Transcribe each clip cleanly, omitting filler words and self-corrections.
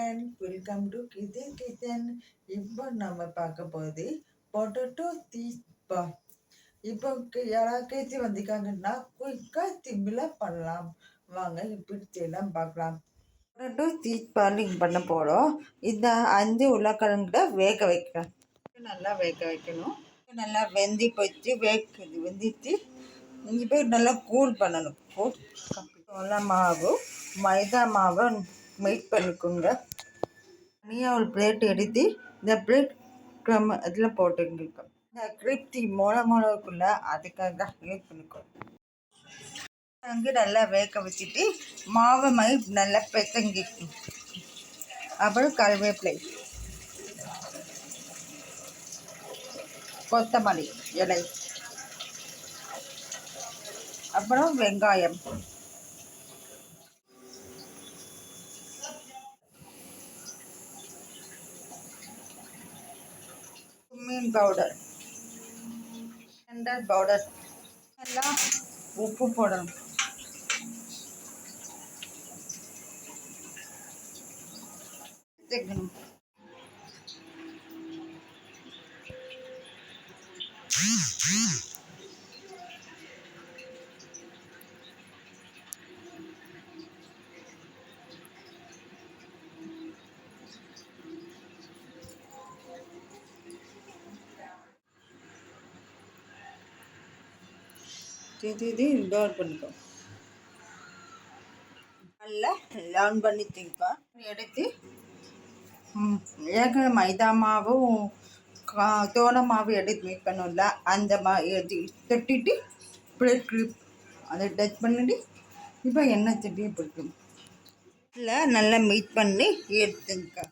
Friend, welcome to kitchen. இப்போ நம்ம பார்க்க போகுது பொட்டேட்டோ தீபா. இப்போ யாராச்சும் வந்திருக்காங்கன்னா குயிக்காக சிம்பிளா பண்ணலாம். வாங்க இப்படி செய்யலாம் பார்க்கலாம். பொட்டேட்டோ தீபாலிங் பண்ண போகிறோம். இந்த 5 உருளைக்கிழங்குல வேக வைக்கலாம். நல்லா வேக வைக்கணும். நல்லா வெந்தி போச்சு, வெந்திச்சு. இப்போ நல்லா கூல் பண்ணணும். சோள மாவு, மைதா மாவை மிக்ஸ் பண்ணிக்கோங்க. தனியாக ஒரு பிளேட் எடுத்து இந்த பிளேட் அதில் போட்டுருக்கோம். இந்த கிரிப்டி மிளகுக்குள்ள அதுக்காக யூஸ் பண்ணிக்கோங்க. அங்கே நல்லா வேக வச்சுட்டு மாவை மாதிரி நல்லா பிசங்கிக்கணும். அப்புறம் கருவேப்பிலை, கொத்தமல்லி இலை, அப்புறம் வெங்காயம், கும்மீன் பவுடர், டெண்டர் பவுடர், எல்லாம் உப்பு போடணும். சேர்க்கணும். இது டவுன் பண்ணிக்கோ. நல்லா டவுன் பண்ணி திங்கப்பா. எடுத்து ஏற்கனவே மைதா மாவும் சோள மாவு எடுத்து மிக்ஸ் பண்ணல அந்த தட்டிட்டு பிளேட் கிளிப் அதை டச் பண்ணிட்டு இப்போ எண்ணெய் சட்டியை பிடிக்கும். இல்லை நல்லா மிக்ஸ் பண்ணி எடுத்துங்க.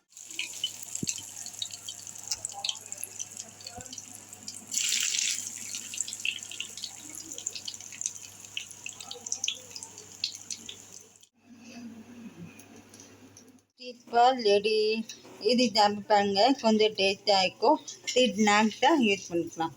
இப்போ ரெடி. இது சாப்பிட்டாங்க கொஞ்சம் டேஸ்டாக இருக்கும். நாக்கு தான் யூஸ் பண்ணிக்கலாம்.